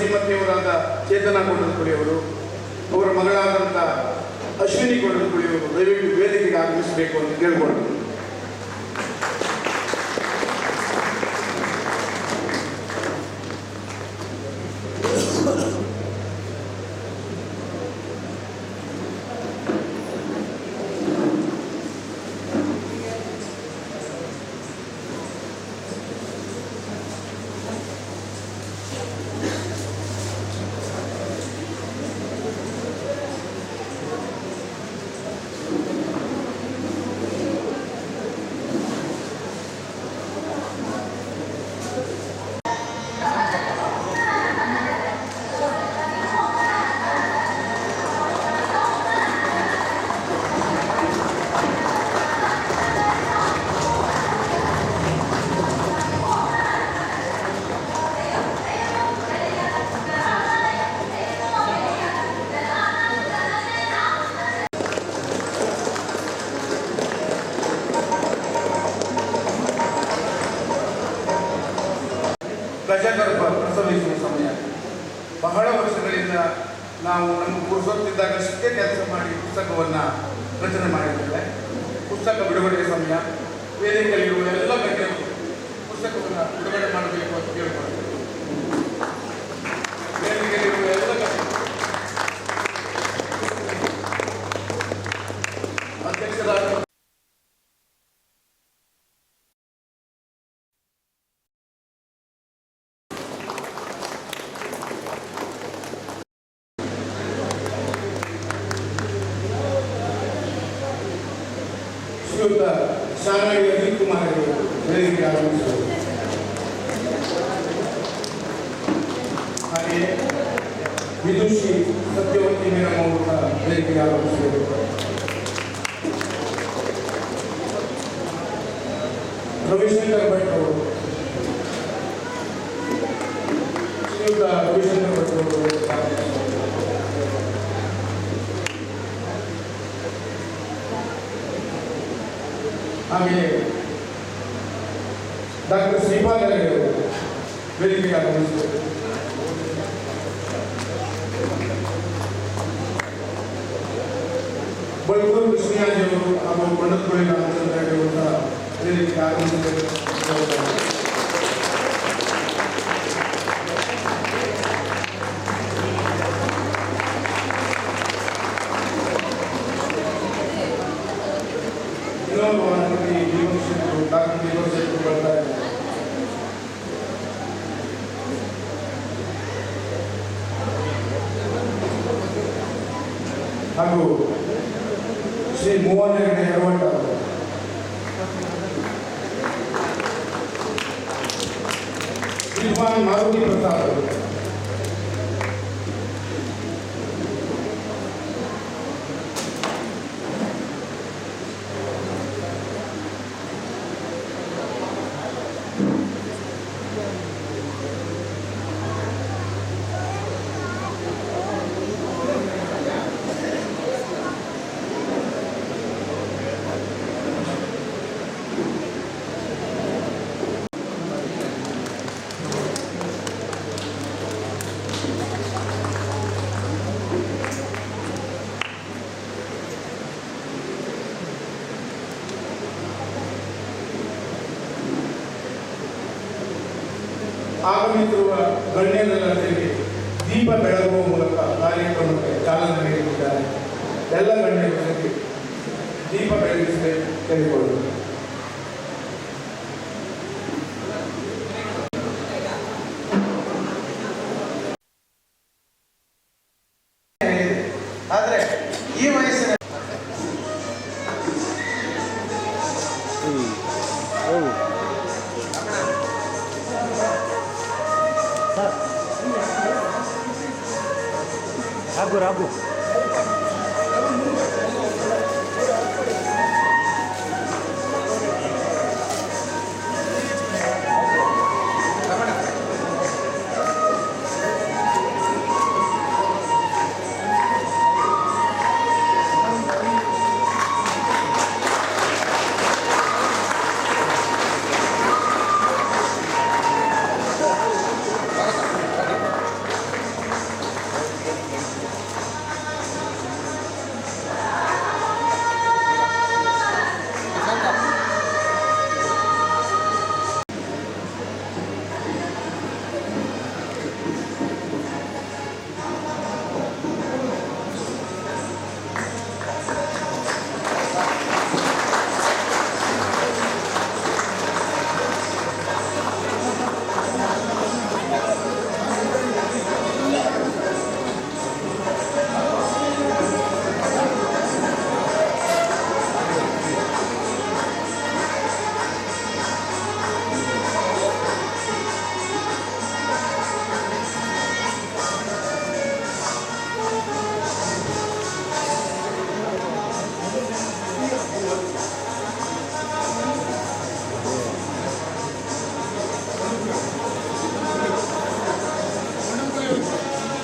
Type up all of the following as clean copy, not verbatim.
ಶ್ರೀಮತಿಯವರಾದ ಚೇತನಾ ಕೊಂಡನಕುಳಿಯವರು, ಅವರ ಮಗಳಾದಂಥ ಅಶ್ವಿನಿ ಕೊಂಡನಕುಳಿಯವರು ದಯವಿಟ್ಟು ವೇದಿಕೆಗೆ ಆಗಮಿಸಬೇಕು ಅಂತ ಕೇಳ್ಕೊಂಡು ಗಜಗರ್ಭ ಪ್ರಸವಿಸುವ ಸಮಯ. ಬಹಳ ವರ್ಷಗಳಿಂದ ನಾವು ನಮ್ಮ ಪುರುಷೊತ್ತಿದ್ದಾಗಷ್ಟೇ ಕೆಲಸ ಮಾಡಿ ಪುಸ್ತಕವನ್ನು ರಚನೆ ಮಾಡಿದ್ದೇವೆ. ಪುಸ್ತಕ ಬಿಡುಗಡೆಯ ಸಮಯ, ವೇದಿಕೆಯಲ್ಲಿರುವ ಎಲ್ಲ ಗಣ್ಯರು ಪುಸ್ತಕವನ್ನು ಬಿಡುಗಡೆ ಮಾಡಬೇಕು ಅಂತ ಕೇಳಿಕೊಳ್ತೇವೆ. ವೇದಿಕೆಯಲ್ಲಿರುವ ಎಲ್ಲ ಅಧ್ಯಕ್ಷರಾದ ಶ್ರೀಯುತ ಶಾನಾಡಿ ಅನಿಲ್ ಕುಮಾರ್ ಅವರು ವೇದಿಕೆಗೆ ಆಗಮಿಸಿದರು. ಹಾಗೆಯೇ ವಿದುಷಿ ಸತ್ಯವತಿ ಮೇಡಮ್ ಅವರು ವೇದಿಕೆಗೆ ಆಗಮಿಸಿದರು. ರವಿಶಂಕರ್ ಭಟ್ ಅವರು, ಶ್ರೀಯುತ ರವಿಶಂಕರ್ ಭಟ್ ಅವರು ಹಾಗೆಯೇ ಡಾಕ್ಟರ್ ಶ್ರೀಪಾದ್ ಅವರು ವೇದಿಕೆಗೆ ಆಗಮಿಸಿದರು. ಬಳ್ಕೂರು ಕೃಷ್ಣರಾಜವರು ಹಾಗೂ ಕೊಂಡನಕುಳಿ ರಾಮಚಂದ್ರ ಅವರು ಸಹ ವೇದಿಕೆಗೆ ಆಗಮಿಸಿದರು. ಹಾಗೂ ಶ್ರೀ ಮೋಹನ್ ಹೆಗಡೆ ಯರವಟ್ಟ ಅವರು, ಶ್ರೀಮಾನ್ ಮಾರುತಿ ಪ್ರಸಾದ್ ಅವರು, ಆಗಮಿಸಿರುವ ಗಣ್ಯರೆಲ್ಲರಿಗೆ ದೀಪ ಬೆಳಗುವ ಮೂಲಕ ಕಾರ್ಯಕ್ರಮಕ್ಕೆ ಚಾಲನೆ ನೀಡಿದ್ದಾರೆ. ಎಲ್ಲ ಗಣ್ಯರಿಗೆ ದೀಪ ಬೆಳಗಿಸಿ ಕೇಳಿಕೊಳ್ಳುವುದು. ಆದರೆ ಈ ವಯಸ್ಸಿನ रागू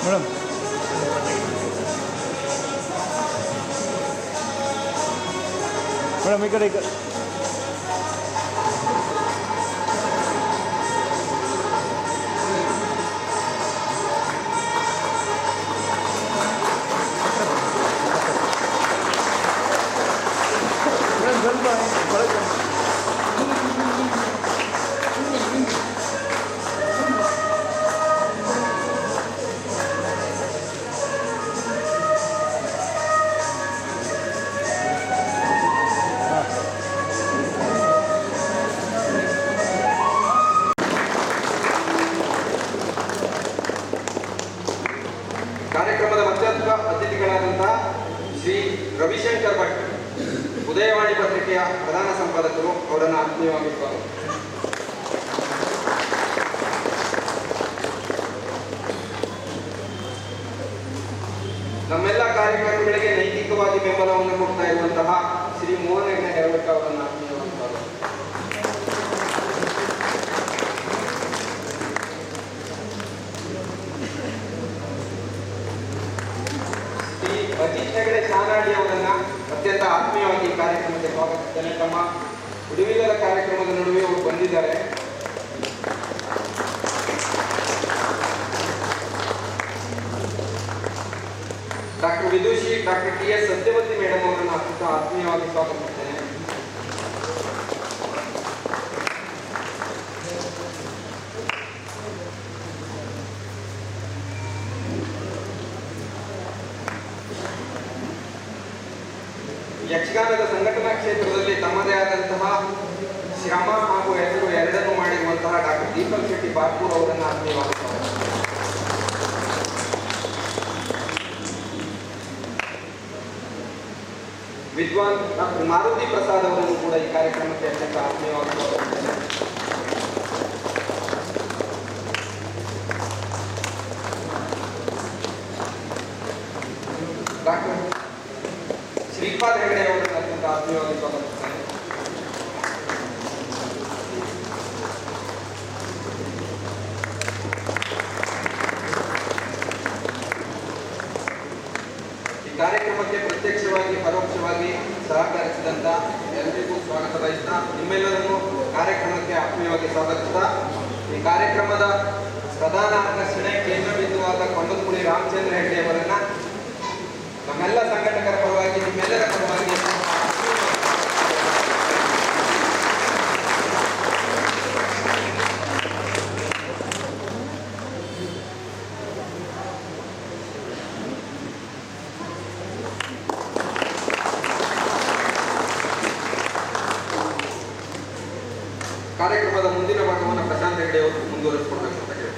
ಮೇಡಮ್ ಮೇಡಮ್ ಈ ಕಡೆ ಸ್ವಲ್ಪ ಒಳಗೆ ಕಾರ್ಯಕ್ರಮದ ಮಧ್ಯಸ್ಥ ಅತಿಥಿಗಳಾದಂತಹ ಶ್ರೀ ರವಿಶಂಕರ್ ಭಟ್, ಉದಯವಾಣಿ ಪತ್ರಿಕೆಯ ಪ್ರಧಾನ ಸಂಪಾದಕರು, ಅವರನ್ನು ಆತ್ಮೀಯವಾಗಿ ಸ್ವಾಗತ. ನಮ್ಮೆಲ್ಲ ಕಾರ್ಯಕ್ರಮಗಳಿಗೆ ನೈತಿಕವಾಗಿ ಬೆಂಬಲವನ್ನು ಕೊಡ್ತಾ ಇರುವಂತಹ ಶ್ರೀ ಮೋಹನ್ ಹೆಗ್ಡೆ ಹೆರವಟ್ಟ ಅವರನ್ನು ಆತ್ಮೀಯವಾಗಿ ಸ್ವಾಗತ. ಅಜಿತ್ ಹೆಗಡೆ ಶಾನಾಡಿ ಅವರನ್ನ ಅತ್ಯಂತ ಆತ್ಮೀಯವಾಗಿ ಕಾರ್ಯಕ್ರಮಕ್ಕೆ ಸ್ವಾಗತಿಸುತ್ತೇನೆ. ತಮ್ಮ ಉಡುವಿಲ್ಲದ ಕಾರ್ಯಕ್ರಮದ ನಡುವೆ ಅವರು ಬಂದಿದ್ದಾರೆ. ಡಾಕ್ಟರ್ ವಿದುಷಿ ಡಾಕ್ಟರ್ ಟಿ.ಎಸ್. ಸತ್ಯವತಿ ಮೇಡಮ್ ಅವರನ್ನು ಅತ್ಯಂತ ಆತ್ಮೀಯವಾಗಿ ಸ್ವಾಗತಿಸುತ್ತೇನೆ. ಯಕ್ಷಗಾನದ ಸಂಘಟನಾ ಕ್ಷೇತ್ರದಲ್ಲಿ ತಮ್ಮದೇ ಆದಂತಹ ಶ್ರಮ ಹಾಗೂ ಹೆಸರು ಎರಡನ್ನೂ ಮಾಡಿರುವಂತಹ ಡಾಕ್ಟರ್ ದೀಪಕ್ ಶೆಟ್ಟಿ ಬಾರ್ಪೂರ್ ಅವರನ್ನು ಆತ್ಮೀಯವಾಗಿ ವಿದ್ವಾನ್ ಡಾಕ್ಟರ್ ಮಾರುತಿ ಪ್ರಸಾದ್ ಅವರನ್ನು ಕೂಡ ಈ ಕಾರ್ಯಕ್ರಮಕ್ಕೆ ಅತ್ಯಂತ ಆತ್ಮೀಯವಾಗಿ ಡಾಕ್ಟರ್ ಶ್ರೀಪಾದ್ ಹೆಗಡೆ ಅವರನ್ನು ಅತ್ಯಂತ ಆತ್ಮೀಯವಾಗಿ ಸ್ವಾಗತಿಸುತ್ತೇನೆ. ಈ ಕಾರ್ಯಕ್ರಮಕ್ಕೆ ಪ್ರತ್ಯಕ್ಷವಾಗಿ ಪರೋಕ್ಷವಾಗಿ ಸಹಕರಿಸಿದಂತ ಎಲ್ಲರಿಗೂ ಸ್ವಾಗತ ಬಯಸ್ತಾ ನಿಮ್ಮೆಲ್ಲರನ್ನು ಕಾರ್ಯಕ್ರಮಕ್ಕೆ ಆತ್ಮೀಯವಾಗಿ ಸ್ವಾಗತಿಸ್ತಾ ಈ ಕಾರ್ಯಕ್ರಮದ ಪ್ರಧಾನ ಆಕರ್ಷಣೆ ಕೇಂದ್ರ ಬಿಂದುವಾದ ಕೊಂಡದಗುಳಿ ರಾಮಚಂದ್ರ ಹೆಗಡೆ ಅವರನ್ನ ನಮ್ಮೆಲ್ಲ ಸಂಘಟಕರ ಪರವಾಗಿ ನಿಮ್ಮೆಲ್ಲರ ಪರವಾಗಿ ಕಾರ್ಯಕ್ರಮದ ಮುಂದಿನ ಭಾಗವನ್ನು ಪ್ರಶಾಂತ್ ಹೆಗಡೆ ಅವರು ಮುಂದುವರಿಸಿಕೊಡ್ಬೇಕು ಅಂತ ಹೇಳಿ.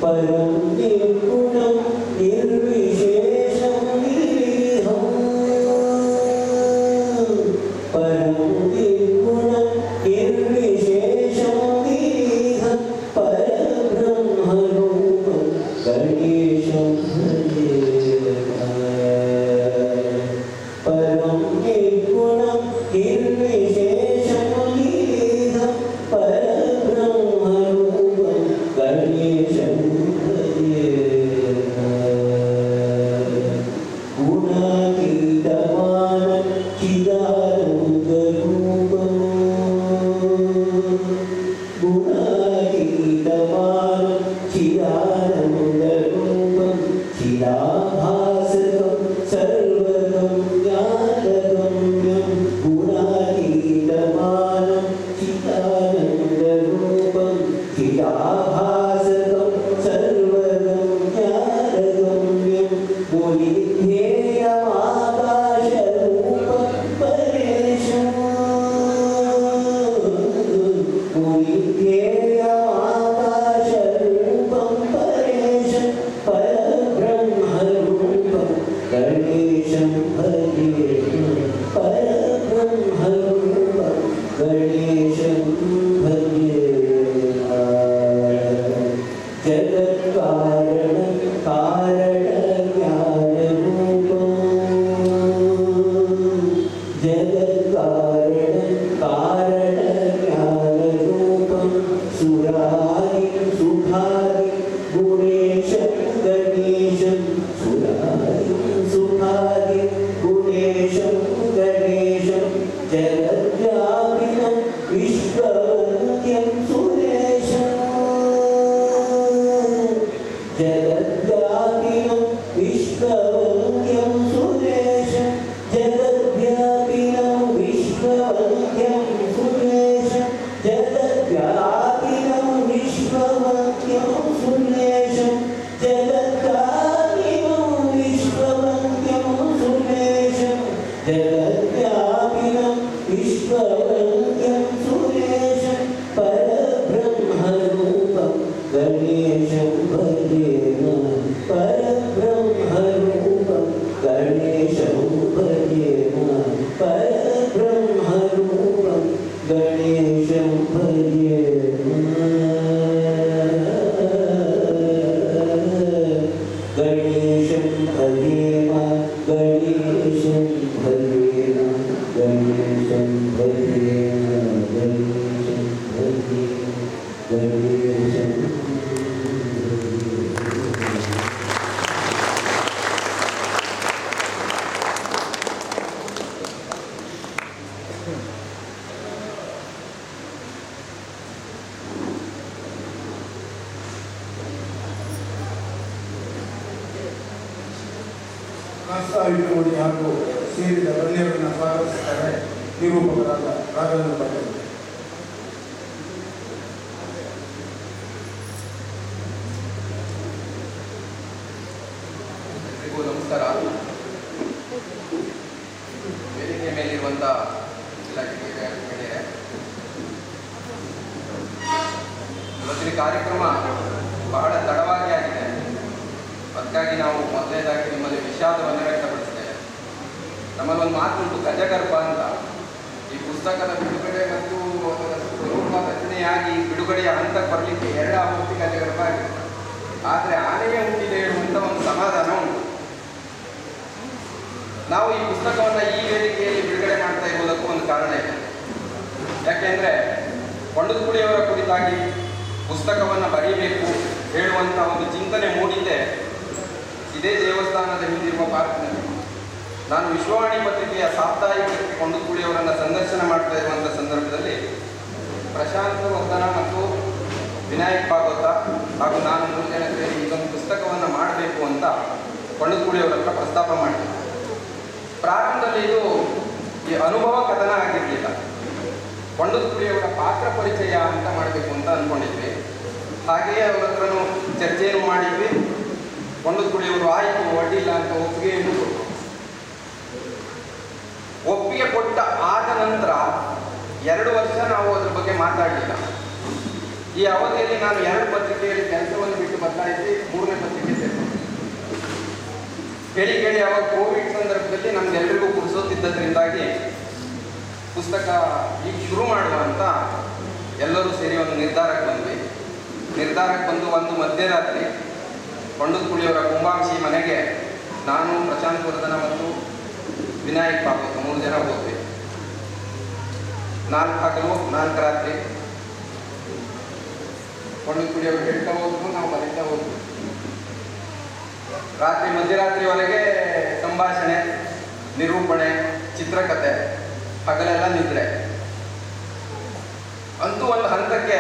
परम निर्गुणं निर्विशेषं निरीहम् ನೋಡಿ ಹಾಗೂ ಸೇರಿದ ಗಣ್ಯರನ್ನು ಸ್ವಾಗತಿಸುತ್ತಾರೆ ನಿರೂಪಕರಾದ ರಾಘವೇಂದ್ರ ಭಟ್. ನಮಸ್ಕಾರ. ವೇದಿಕೆ ಮೇಲಿರುವಂಥ ಇವತ್ತಿನ ಕಾರ್ಯಕ್ರಮ ಬಹಳ ತಡವಾಗಿ ಆಗಿದೆ. ಅದಕ್ಕಾಗಿ ನಾವು ಮೊದಲನೇದಾಗಿ ನಿಮ್ಮಲ್ಲಿ ವಿಷಾದವನ್ನು ವ್ಯಕ್ತಪಡಿಸ್ತೇವೆ. ನಮ್ಮಲ್ಲಿ ಒಂದು ಮಾತುಂಟು, ಗಜಗರ್ಭ ಅಂತ. ಈ ಪುಸ್ತಕದ ಬಿಡುಗಡೆ ಮತ್ತು ಅದರ ಸ್ವರೂಪ ರಚನೆಯಾಗಿ ಬಿಡುಗಡೆಯ ಹಂತಕ್ಕೆ ಬರಲಿಕ್ಕೆ 2 ಆವೃತ್ತಿ ಗಜಗರ್ಭ ಆಗಿದೆ. ಆದರೆ ಆನೆಗೆ ಹುಟ್ಟಿದೆ ಇರುವಂಥ ಒಂದು ಸಮಾಧಾನ ಉಂಟು. ನಾವು ಈ ಪುಸ್ತಕವನ್ನು ಈ ವೇದಿಕೆಯಲ್ಲಿ ಬಿಡುಗಡೆ ಮಾಡ್ತಾ ಇರುವುದಕ್ಕೂ ಒಂದು ಕಾರಣ ಇದೆ. ಯಾಕೆಂದರೆ ಕೊಂಡದಗುಡಿಯವರ ಕುರಿತಾಗಿ ಪುಸ್ತಕವನ್ನು ಬರೀಬೇಕು ಹೇಳುವಂಥ ಒಂದು ಚಿಂತನೆ ಮೂಡಿದ್ದೆ ಇದೇ ದೇವಸ್ಥಾನದ ಹಿಂದಿರುವ ಪಾರ್ಕ್ನಲ್ಲಿ. ನಾನು ವಿಶ್ವವಾಣಿ ಪತ್ರಿಕೆಯ ಸಾಪ್ತಾಹಿಕಕ್ಕೆ ಕೊಂಡದಗುಡಿಯವರನ್ನು ಸಂದರ್ಶನ ಮಾಡ್ತಾ ಇರುವಂಥ ಸಂದರ್ಭದಲ್ಲಿ ಪ್ರಶಾಂತ್ ವರ್ಧನ ಮತ್ತು ವಿನಾಯಕ್ ಭಾಗವತ ಹಾಗೂ ನಾನು 3 ಜನ ಸೇರಿ ಇದೊಂದು ಪುಸ್ತಕವನ್ನು ಮಾಡಬೇಕು ಅಂತ ಕೊಂಡದಗುಡಿಯವರ ಹತ್ರ ಪ್ರಸ್ತಾಪ ಮಾಡಿದೆ. ಪ್ರಾರಂಭದಲ್ಲಿ ಇದು ಈ ಅನುಭವ ಕಥನ ಆಗಿರಲಿಲ್ಲ, ಕೊಂಡದಗುಡಿಯವರ ಪಾತ್ರ ಪರಿಚಯ ಅಂತ ಮಾಡಬೇಕು ಅಂತ ಅಂದ್ಕೊಂಡಿದ್ವಿ. ಹಾಗೆಯೇ ಅವರ ಹತ್ರನೂ ಚರ್ಚೆಯನ್ನು ಮಾಡಿದ್ವಿ. ಕೊಂಡದಗುಡಿಯವರು ಆಯಿತು, ಅಡ್ಡಿಲ್ಲ ಅಂತ ಒಪ್ಪಿಗೆಯನ್ನು ಕೊಟ್ಟರು. ಒಪ್ಪಿಗೆ ಕೊಟ್ಟ ಆದ ನಂತರ 2 ವರ್ಷ ನಾವು ಅದ್ರ ಬಗ್ಗೆ ಮಾತಾಡಲಿಲ್ಲ. ಈ ಅವಧಿಯಲ್ಲಿ ನಾನು 2 ಪತ್ರಿಕೆಯಲ್ಲಿ ಕೆಲಸವನ್ನು ಬಿಟ್ಟು ಬದಲಾಯಿಸಿ 3ನೇ ಪತ್ರಿಕೆ ಸೇರಿದೆ. ಕೇಳಿ ಅವಾಗ ಕೋವಿಡ್ ಸಂದರ್ಭದಲ್ಲಿ ನಮ್ಗೆಲ್ಲರಿಗೂ ಕುಡಿಸೋತಿದ್ದದ್ರಿಂದಾಗಿ ಪುಸ್ತಕ ಈಗ ಶುರು ಮಾಡುವ ಅಂತ ಎಲ್ಲರೂ ಸೇರಿ ಒಂದು ನಿರ್ಧಾರಕ್ಕೆ ಬಂದು ಒಂದು ಮಧ್ಯರಾತ್ರಿ ಕೊಂಡದಗುಡಿಯವರ ಕುಂಭಾಂಶಿ ಮನೆಗೆ ನಾನು, ಪ್ರಶಾಂತ್ ವರ್ಧನ ಮತ್ತು ವಿನಾಯಕ್ ಭಾಗವತ 3 ಜನ ಹೋದ್ವಿ. 4 ಹಗಲು 4 ರಾತ್ರಿ ಕೊಂಡದಗುಡಿಯವರು ಹೇಳ್ತಾ ಹೋದ್ರು, ನಾವು ಬರೀತಾ ಹೋದ್ವಿ. ರಾತ್ರಿ ಮಧ್ಯರಾತ್ರಿವರೆಗೆ ಸಂಭಾಷಣೆ. ನಿರೂಪಣೆ, ಚಿತ್ರಕಥೆ, ಹಗಲೆಲ್ಲ ನಿದ್ರೆ. ಅಂತೂ ಒಂದು ಹಂತಕ್ಕೆ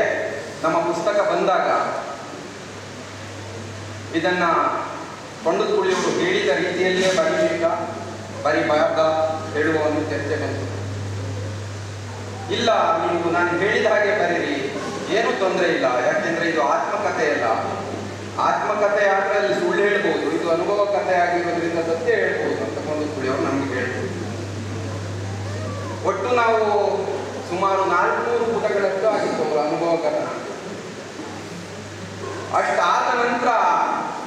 ನಮ್ಮ ಪುಸ್ತಕ ಬಂದಾಗ ಇದನ್ನ ಕೊಂಡದ್ಕುಳಿಯವರು ಹೇಳಿದ ರೀತಿಯಲ್ಲೇ ಬರೀಬೇಕಾ, ಬರಿಬಾರ್ದ ಹೇಳುವ ಒಂದು ಚರ್ಚೆ ಬಂತು. ಇಲ್ಲ, ನೀವು ನಾನು ಹೇಳಿದ ಹಾಗೆ ಬರೀರಿ, ಏನೂ ತೊಂದರೆ ಇಲ್ಲ, ಯಾಕೆಂದ್ರೆ ಇದು ಆತ್ಮಕಥೆ ಅಲ್ಲ. ಆತ್ಮಕಥೆ ಆದ್ರೆ ಅಲ್ಲಿ ಸುಳ್ಳು ಹೇಳ್ಬೋದು, ಇದು ಅನುಭವ ಕಥೆ ಆಗಿರೋದ್ರಿಂದ ಸತ್ಯ ಹೇಳ್ಬೋದು ಅಂತ ಕೊಂಡದ್ಕುಳಿಯವರು ನಮ್ಗೆ ಹೇಳ್ಬೋದು. ಒಟ್ಟು ನಾವು ಸುಮಾರು 400 ಪುಟಗಳಷ್ಟು ಆಗಿತ್ತು ಅವರ ಅನುಭವ ಕಥನ. ಅಷ್ಟಾದ ನಂತರ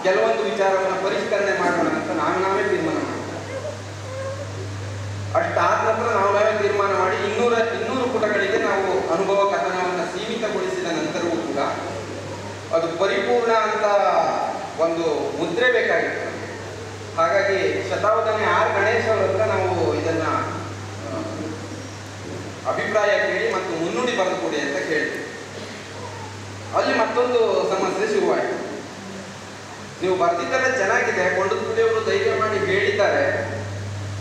ಕೆಲವೊಂದು ವಿಚಾರವನ್ನು ಪರಿಷ್ಕರಣೆ ಮಾಡೋಣ ಅಂತ ನಾವೇ ತೀರ್ಮಾನ ಮಾಡಿ, ಅಷ್ಟಾದ ನಂತರ ನಾವೇ ತೀರ್ಮಾನ ಮಾಡಿ 200 ಪುಟಗಳಿಗೆ ನಾವು ಅನುಭವ ಕಥನವನ್ನು ಸೀಮಿತಗೊಳಿಸಿದ ನಂತರವೂ ಕೂಡ ಅದು ಪರಿಪೂರ್ಣ ಅಂತ ಒಂದು ಮುದ್ರೆ ಬೇಕಾಗಿತ್ತು. ಹಾಗಾಗಿ ಶತಾವಧಾನಿ ಆರ್ ಗಣೇಶ್ ಅವರ ಹತ್ರ ನಾವು ಇದನ್ನ ಅಭಿಪ್ರಾಯ ಕೇಳಿ ಮತ್ತು ಮುನ್ನುಡಿ ಬರೆದು ಕೊಡಿ ಅಂತ ಕೇಳಿದ್ವಿ. ಅಲ್ಲಿ ಮತ್ತೊಂದು ಸಮಸ್ಯೆ ಶುರುವಾಯಿತು. ನೀವು ಬರೆದಿದ್ದೆಲ್ಲ ಚೆನ್ನಾಗಿದೆ, ಕೊಂಡದ್ಕುಳಿಯವರು ಧೈರ್ಯ ಮಾಡಿ ಹೇಳಿದ್ದಾರೆ,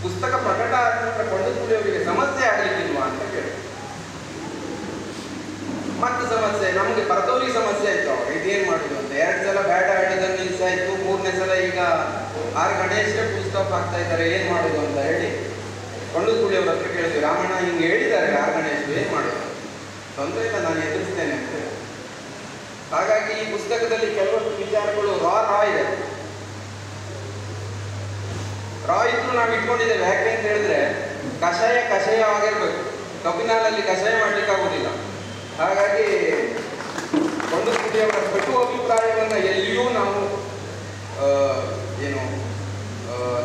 ಪುಸ್ತಕ ಪ್ರಕಟ ಆದ ನಂತರ ಕೊಂಡದ್ಕುಳಿಯವರಿಗೆ ಸಮಸ್ಯೆ ಆಗಲಿಕ್ಕಿಲ್ವಾ ಅಂತ ಕೇಳಿ. ಮತ್ತೆ ಸಮಸ್ಯೆ, ನಮಗೆ ಬರೆದವ್ರಿಗೆ ಸಮಸ್ಯೆ ಆಯ್ತು. ಅವಾಗ ಇದೇನ್ ಮಾಡುದು ಅಂತ 2 ಸಲ ಬ್ಯಾಡ ಆಡಿದನ್ನು ನಿಲ್ಸಾಯ್ತು, 3ನೇ ಸಲ ಈಗ ಆರ್ ಗಣೇಶ್ ಫುಲ್ ಸ್ಟಾಪ್ ಆಗ್ತಾ ಇದ್ದಾರೆ, ಏನ್ ಮಾಡುದು ಅಂತ ಹೇಳಿ ಕೊಂಡದ್ಕುಳಿಯವ್ರ ಹತ್ರ ಕೇಳಿದ್ವಿ. ರಾಮಣ್ಣ ಹಿಂಗೆ ಹೇಳಿದ್ದಾರೆ ಆರ್ ಗಣೇಶ್, ಏನ್ ಮಾಡೋದು? ತೊಂದರೆ ಇಲ್ಲ, ನಾನು ಎದುರಿಸ್ತೇನೆ ಅಂತ. ಹಾಗಾಗಿ ಈ ಪುಸ್ತಕದಲ್ಲಿ ಕೆಲವಷ್ಟು ವಿಚಾರಗಳು ರಾ ಇದೆ. ರಾ ಇದ್ರು ನಾವು ಇಟ್ಕೊಂಡಿದ್ದೇವೆ. ಯಾಕೆ ಅಂತ ಹೇಳಿದ್ರೆ ಕಷಾಯವಾಗಿರ್ಬೇಕು, ಕಬ್ಬಿನಾಲಲ್ಲಿ ಕಷಾಯ ಮಾಡ್ಲಿಕ್ಕೆ ಆಗುದಿಲ್ಲ. ಹಾಗಾಗಿ ಕೊಂಡದ್ಕುಳಿಯವರ ಕಟು ಅಭಿಪ್ರಾಯವನ್ನ ಎಲ್ಲಿಯೂ ನಾವು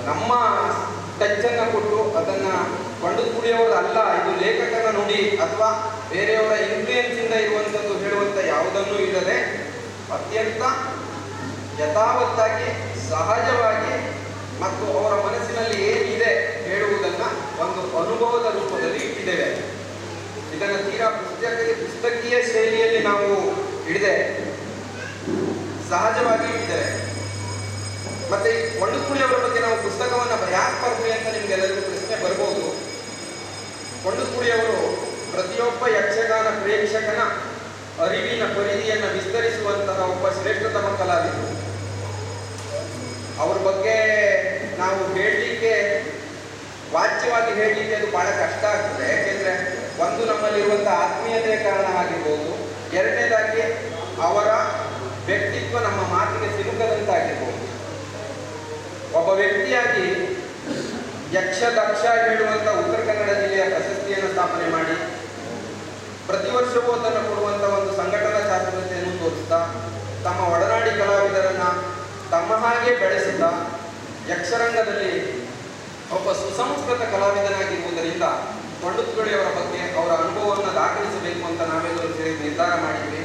ನಮ್ಮ ಟಚ್ಚನ್ನು ಕೊಟ್ಟು ಅದನ್ನ ಕೊಂಡದ್ಕುಳಿಯವರು ಅಲ್ಲ, ಇದು ಲೇಖಕನ ನುಡಿ ಅಥವಾ ಬೇರೆಯವರ ಇನ್ಫ್ಲೂಯೆನ್ಸ್ ಇಂದ ಇರುವಂಥದ್ದು ಹೇಳುವಂತ ಯಾವುದನ್ನೂ ಇಲ್ಲದೆ ಅತ್ಯಂತ ಯಥಾವತ್ತಾಗಿ, ಸಹಜವಾಗಿ ಮತ್ತು ಅವರ ಮನಸ್ಸಿನಲ್ಲಿ ಏನಿದೆ ಹೇಳುವುದನ್ನ ಒಂದು ಅನುಭವದ ರೂಪದಲ್ಲಿ ಇಟ್ಟಿದ್ದೇವೆ. ಇದನ್ನು ತೀರಾ ಪುಸ್ತಕೀಯ ಶೈಲಿಯಲ್ಲಿ ನಾವು ಹಿಡಿದೆ ಸಹಜವಾಗಿ ಇಟ್ಟಿದ್ದೇವೆ. ಮತ್ತೆ ಈ ಕೊಂಡದ್ಕುಳಿಯವರ ಬಗ್ಗೆ ನಾವು ಪುಸ್ತಕವನ್ನು ಯಾಕೆ ಬರ್ತೀವಿ ಅಂತ ನಿಮ್ಗೆಲ್ಲರಿಗೂ ಪ್ರಶ್ನೆ ಬರ್ಬೋದು. ಕೊಂಡದ್ಕುಳಿಯವರು ಪ್ರತಿಯೊಬ್ಬ ಯಕ್ಷಗಾನ ಪ್ರೇಕ್ಷಕನ ಅರಿವಿನ ಪರಿಧಿಯನ್ನು ವಿಸ್ತರಿಸುವಂತಹ ಒಬ್ಬ ಶ್ರೇಷ್ಠತಮ ಕಲಾವಿದರು. ಅವ್ರ ಬಗ್ಗೆ ನಾವು ಹೇಳಲಿಕ್ಕೆ, ವಾಚ್ಯವಾಗಿ ಹೇಳಲಿಕ್ಕೆ ಅದು ಬಹಳ ಕಷ್ಟ ಆಗ್ತದೆ. ಯಾಕೆಂದ್ರೆ ಒಂದು ನಮ್ಮಲ್ಲಿರುವಂತಹ ಆತ್ಮೀಯತೆಯ ಕಾರಣ ಆಗಿರ್ಬೋದು, ಎರಡನೇದಾಗಿ ಅವರ ವ್ಯಕ್ತಿತ್ವ ನಮ್ಮ ಮಾತಿಗೆ ಸಿಲುಕದಂತಾಗಿರ್ಬೋದು. ಒಬ್ಬ ವ್ಯಕ್ತಿಯಾಗಿ ಯಕ್ಷದಕ್ಷ ಹೇಳುವಂತ ಉತ್ತರ ಕನ್ನಡ ಜಿಲ್ಲೆಯ ಪ್ರಶಸ್ತಿಯನ್ನು ಸ್ಥಾಪನೆ ಮಾಡಿ ಪ್ರತಿ ವರ್ಷವೂ ಅದನ್ನು ಕೊಡುವಂತ ಒಂದು ಸಂಘಟನಾ ಚಾತುರ್ಯತೆಯನ್ನು ತೋರಿಸ್ತಾ, ತಮ್ಮ ಒಡನಾಡಿ ಕಲಾವಿದರನ್ನ ತಮ್ಮ ಹಾಗೆ ಬೆಳೆಸುತ್ತಾ ಯಕ್ಷರಂಗದಲ್ಲಿ ಒಬ್ಬ ಸುಸಂಸ್ಕೃತ ಕಲಾವಿದನಾಗಿರುವುದರಿಂದ ಕೊಂಡದ್ಕುಳಿಯವರ ಬಗ್ಗೆ ಅವರ ಅನುಭವವನ್ನು ದಾಖಲಿಸಬೇಕು ಅಂತ ನಾವೆಲ್ಲರೂ ಸೇರಿ ನಿರ್ಧಾರ ಮಾಡಿದ್ವಿ.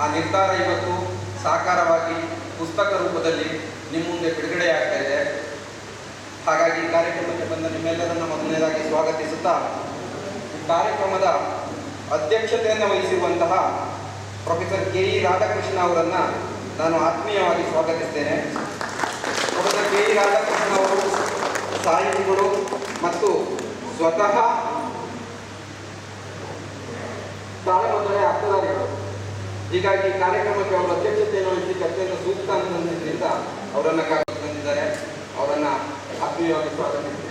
ಆ ನಿರ್ಧಾರ ಇವತ್ತು ಸಾಕಾರವಾಗಿ ಪುಸ್ತಕ ರೂಪದಲ್ಲಿ ನಿಮ್ಮ ಮುಂದೆ ಬಿಡುಗಡೆಯಾಗ್ತಾ ಇದೆ. ಹಾಗಾಗಿ ಕಾರ್ಯಕ್ರಮಕ್ಕೆ ಬಂದ ನಿಮ್ಮೆಲ್ಲರನ್ನ ಮೊದಲನೇದಾಗಿ ಸ್ವಾಗತಿಸುತ್ತಾ, ಈ ಕಾರ್ಯಕ್ರಮದ ಅಧ್ಯಕ್ಷತೆಯನ್ನು ವಹಿಸಿರುವಂತಹ ಪ್ರೊಫೆಸರ್ ಕೆ.ಇ. ರಾಧಾಕೃಷ್ಣ ಅವರನ್ನ ನಾನು ಆತ್ಮೀಯವಾಗಿ ಸ್ವಾಗತಿಸ್ತೇನೆ. ಪ್ರೊಫೆಸರ್ ಕೆ.ಇ. ರಾಧಾಕೃಷ್ಣ ಅವರು ಸಾಹಿತಿಗಳು ಮತ್ತು ಸ್ವತಃ ತಾಳಮದ್ದಳೆ ಅರ್ಥಧಾರಿಗಳು. ಹೀಗಾಗಿ ಕಾರ್ಯಕ್ರಮಕ್ಕೆ ಅವರ ಅಧ್ಯಕ್ಷತೆಯನ್ನು ವಹಿಸಲಿಕ್ಕೆ ಅತ್ಯಂತ ಸೂಕ್ತ ಅನ್ನೋದ್ರಿಂದ ಅವರನ್ನ ಬಂದಿದ್ದಾರೆ. ಅವರನ್ನ ಆತ್ಮೀಯವಾಗಿ ಸ್ವಾಗತಿಸ್ತೇನೆ.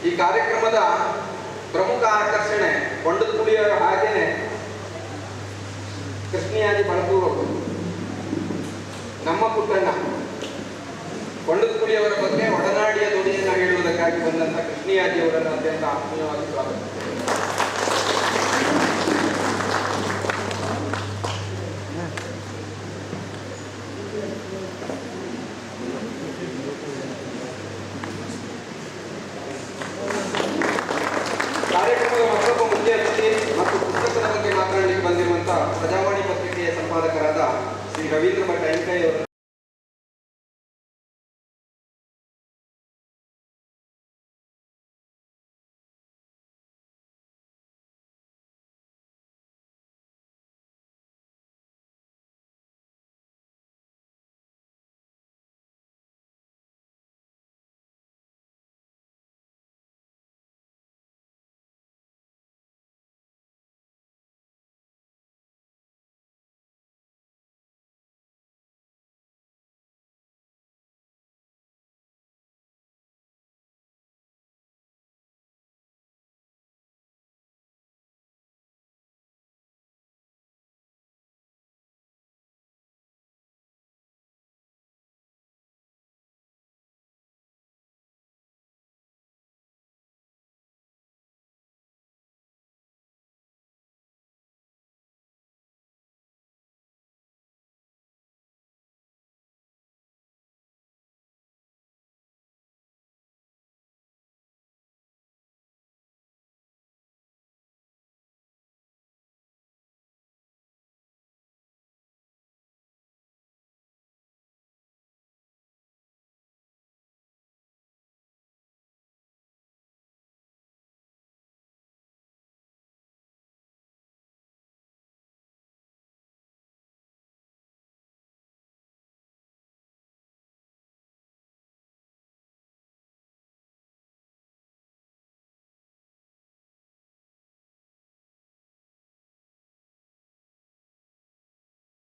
ಈ ಕಾರ್ಯಕ್ರಮದ ಪ್ರಮುಖ ಆಕರ್ಷಣೆ ಕೊಂಡದ್ಕುಳಿಯವರ ಹಾಗೇನೆ ಕೃಷ್ಣಿಯಾದಿ ಬಳಸೂರವರು, ನಮ್ಮ ಪುಟ್ಟಣ್ಣ. ಕೊಂಡದ್ಕುಳಿಯವರ ಬಗ್ಗೆ ಒಡನಾಡಿಯ ನುಡಿಯನ್ನು ಹೇಳುವುದಕ್ಕಾಗಿ ಬಂದಂತ ಕೃಷ್ಣಿಯಾದಿಯವರನ್ನು ಅತ್ಯಂತ ಆತ್ಮೀಯವಾಗಿ ಸ್ವಾಗತಿಸುತ್ತೇನೆ. ಕಾರ್ಯಕ್ರಮದ ಮತ್ತೊಬ್ಬ ಮುಖ್ಯ ಅತಿಥಿ ಮತ್ತು ಪುಸ್ತಕದ ಬಗ್ಗೆ ಮಾತನಾಡಲಿಕ್ಕೆ ಬಂದಿರುವಂತಹ